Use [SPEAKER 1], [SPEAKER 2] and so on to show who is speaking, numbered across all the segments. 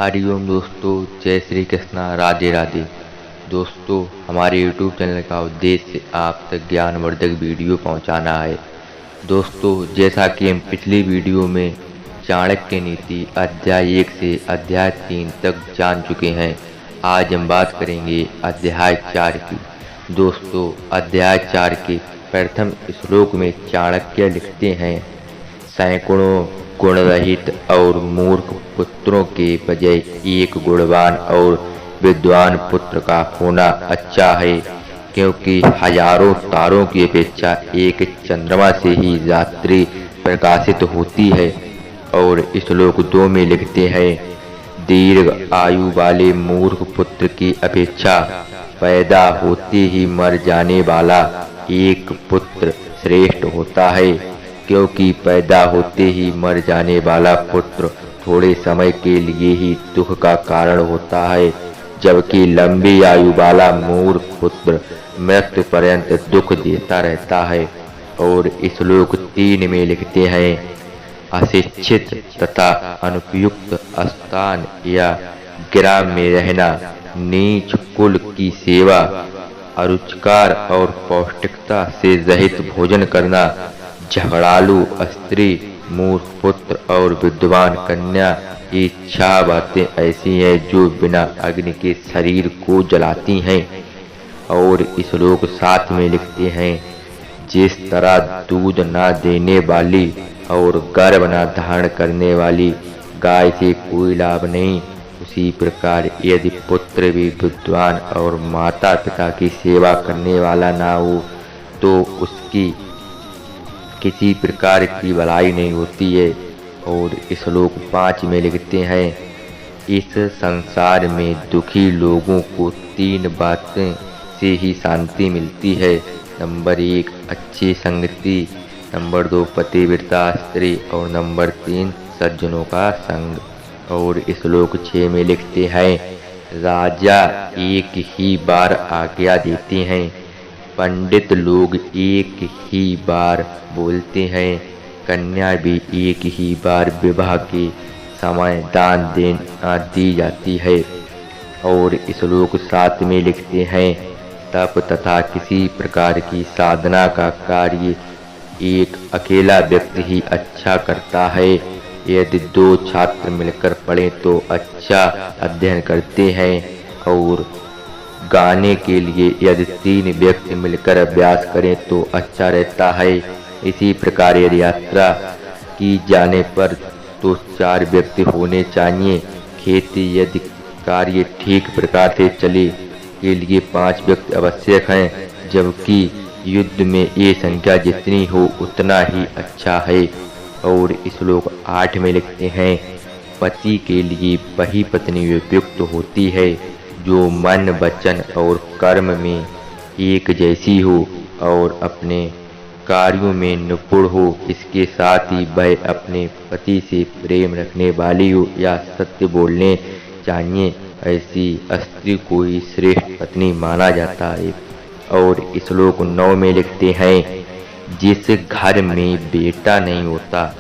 [SPEAKER 1] हरिओम दोस्तों, जय श्री कृष्णा, राधे राधे। दोस्तों, हमारे YouTube चैनल का उद्देश्य आप तक ज्ञानवर्धक वीडियो पहुंचाना है। दोस्तों, जैसा कि हम पिछली वीडियो में चाणक्य नीति अध्याय 1 से अध्याय 3 तक जान चुके हैं, आज हम बात करेंगे अध्याय 4 की। दोस्तों, अध्याय 4 के प्रथम श्लोक में चाणक्य लिखते हैं, सैकड़ों गुणरहित और मूर्ख पुत्रों के बजाय एक गुणवान और विद्वान पुत्र का होना अच्छा है, क्योंकि हजारों तारों की अपेक्षा एक चंद्रमा से ही रात्रि प्रकाशित होती है। और श्लोक 2 में लिखते हैं, दीर्घ आयु वाले मूर्ख पुत्र की अपेक्षा पैदा होते ही मर जाने वाला एक पुत्र श्रेष्ठ होता है, क्योंकि पैदा होते ही मर जाने वाला पुत्र थोड़े समय के लिए ही दुख का कारण होता है, जबकि लंबी आयु वाला मूर्ख पुत्र मृत्यु पर्यंत दुख देता रहता है। और श्लोक 3 में लिखते हैं, अशिक्षित तथा अनुपयुक्त स्थान या ग्राम में रहना, नीच कुल की सेवा, अरुचिकार और पौष्टिकता से रहित भोजन करना, झगड़ालू स्त्री, मूर्ख पुत्र और विद्वान कन्या, ये 6 बातें ऐसी हैं जो बिना अग्नि के शरीर को जलाती हैं। और श्लोक 7 में लिखते हैं, जिस तरह दूध न देने वाली और गर्भ न धारण करने वाली गाय से कोई लाभ नहीं, उसी प्रकार यदि पुत्र भी विद्वान और माता पिता की सेवा करने वाला ना हो तो उसकी किसी प्रकार की भलाई नहीं होती है। और श्लोक 5 में लिखते हैं, इस संसार में दुखी लोगों को 3 बातें से ही शांति मिलती है। नंबर 1 अच्छी संगति, नंबर 2 पतिव्रता स्त्री और नंबर 3 सज्जनों का संग। और श्लोक 6 में लिखते हैं, राजा एक ही बार आज्ञा देते हैं, पंडित लोग एक ही बार बोलते हैं, कन्या भी एक ही बार विवाह के समय दान दी जाती है। और श्लोक 7 में लिखते हैं, तप तथा किसी प्रकार की साधना का कार्य एक अकेला व्यक्ति ही अच्छा करता है। यदि 2 छात्र मिलकर पढ़ें तो अच्छा अध्ययन करते हैं, और गाने के लिए यदि 3 व्यक्ति मिलकर अभ्यास करें तो अच्छा रहता है। इसी प्रकार यदि यात्रा की जाने पर तो 4 व्यक्ति होने चाहिए। खेती यदि कार्य ठीक प्रकार से चले के लिए 5 व्यक्ति आवश्यक हैं, जबकि युद्ध में ये संख्या जितनी हो उतना ही अच्छा है। और श्लोक 8 में लिखते हैं, पति के लिए वही पत्नी उपयुक्त होती है जो मन वचन और कर्म में एक जैसी हो और अपने कार्यों में निपुण हो। इसके साथ ही वह अपने पति से प्रेम रखने वाली हो या सत्य बोलने चाहिए, ऐसी स्त्री को ही श्रेष्ठ पत्नी माना जाता है। और श्लोक 9 में लिखते हैं, जिस घर में बेटा नहीं होता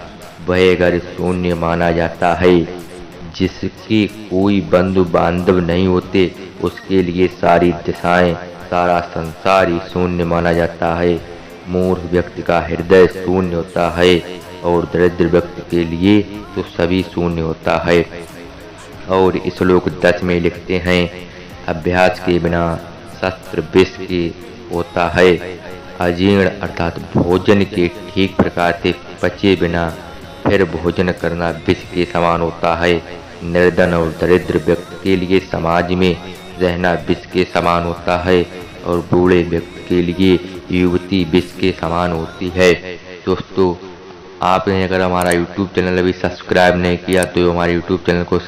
[SPEAKER 1] वह घर शून्य माना जाता है, जिसके कोई बंधु बांधव नहीं होते उसके लिए सारी दिशाएं, सारा संसार ही शून्य माना जाता है। मूर्ख व्यक्ति का हृदय शून्य होता है और दरिद्र व्यक्ति के लिए तो सभी शून्य होता है। और श्लोक 10 में लिखते हैं, अभ्यास के बिना शस्त्र विष के होता है, अजीर्ण अर्थात भोजन के ठीक प्रकार से पचे बिना फिर भोजन करना विष के समान होता है। निर्धन और दरिद्र व्यक्ति के लिए समाज में रहना विष के समान होता है, और बूढ़े व्यक्ति के लिए युवती विष के समान होती है। दोस्तों, आपने अगर हमारा YouTube चैनल अभी सब्सक्राइब नहीं किया तो हमारे YouTube चैनल को